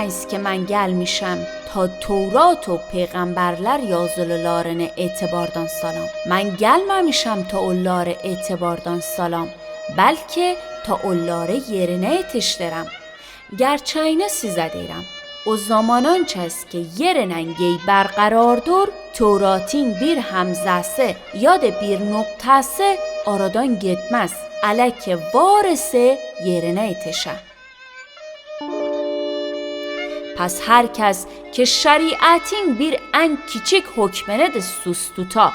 etmeyiniz ki mən gəlmişəm ta Tevrat و peyğəmbərlər yazılılarını etibardan salam. Mən gəlməmişəm ta onları etibardan salam, bəlkə ta onları yerinə yetişdirəm. Gerçeğini sizə deyirəm. O zamanın çəz ki yerinə gey برقرardır, Tevratın bir həmzəsi ya da bir nöqtəsi aradan getməz. Ələ ki varisi yerinə yetişə. پس هر کس که şeriatin bir en küçük hükmünü de sus tuta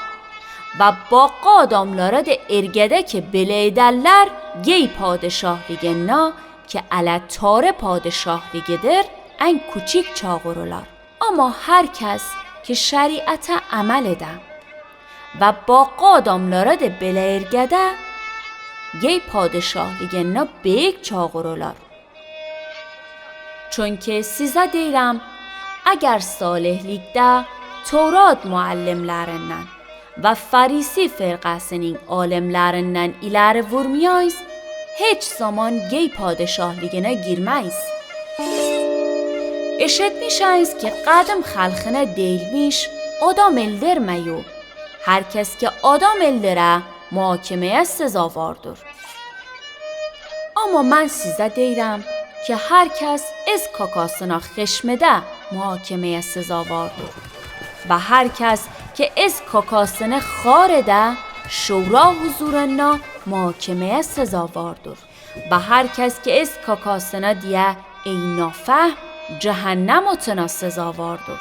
ve başka adamlara da ergede ki bile ederler gey padişahligine ki ala tare padişahligidir en küçük çağırırlar. Ama her kes که şeriata amel ede ve başka adamlara da bile ergede gey padişahligine büyük çağırırlar. چون که سیزه دیرم اگر صالحlikdə Tevrat müəllimlərindən və Farisi firqəsinin alimlərindən iləri vurmayız, heç zaman gey padişahligine girməyiz. Eşitmişiz ki qadim xalqına deyilmiş adam eldirməyu. Hər kəs ki adam eldirə mühakiməyə səzavardır. Amma mən sizə deyirəm که هر کس از کاکاسنا خشمده محاکمه سزاواردر و هر کس که از کاکاسنا خارده شورا حضورنا محاکمه سزاواردر و هر کس که از کاکاسنا دیه ای نافه جهنم اتنا سزاواردر.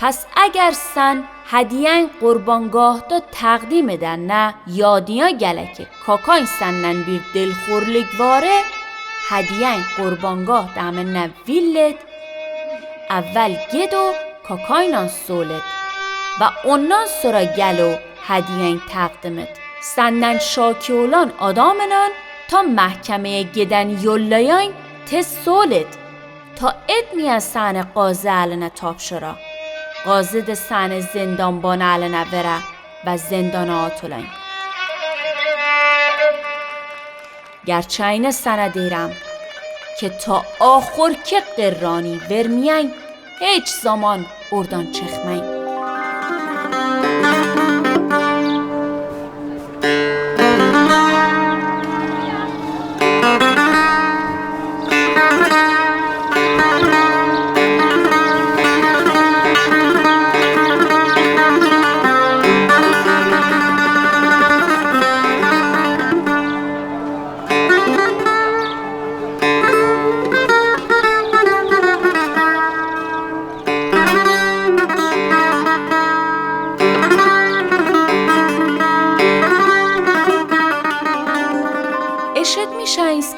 پس اگر سن هدیه قربانگاه دا تقدیم ده نه یادیا گله که کاکاین سنن بیر دلخورlik واره هدیه قربانگاه دامن ویلت اول گدو کاکاینا سولت و ondan sonra گلو هدیه تقدیمت. سندن شاکیولان آدامنان تا محکمه گدن یولیان تز سولت تا ادمیه سن قاضی علنه تابشرا قاضی ده سن زندانبان علنه بره و زندان آتولین. گرچه سنه دیرم که تا آخر که قرانی ورمیین هیچ زمان اردان چخمین.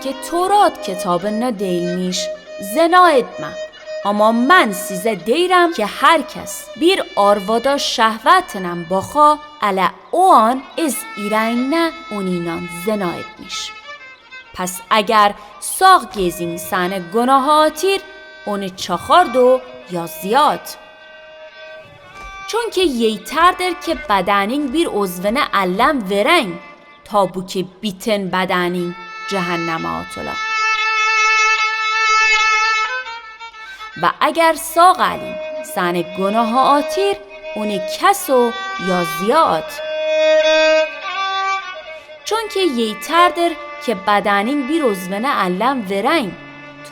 که Tevrat kitabına değilmiş, zina etme. Ama mən sizə deyirəm ki hər kəs bir arvada şəhvətlə baxa, ələ o an ez irəyinə onunla zina etmiş. Pes əgər sağ gezin səni günaha atir, onu çaxardo ya ziyad. Çünkü yeytərdir ki bədənin bir uzvını ələm verən, ta bu ki bütün bədənin جهنم آتلا. و اگر ساقلیم سن گناه آتیر اون کسو یا زیاد. چون که ییتردر که بدنین bir uzvını ələm verən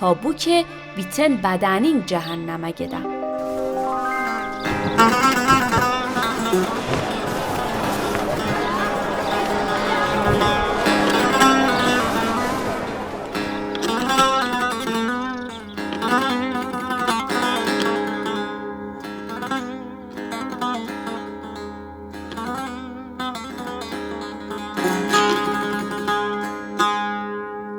ta bu ki bütün bədənin cəhənnəmə gedən.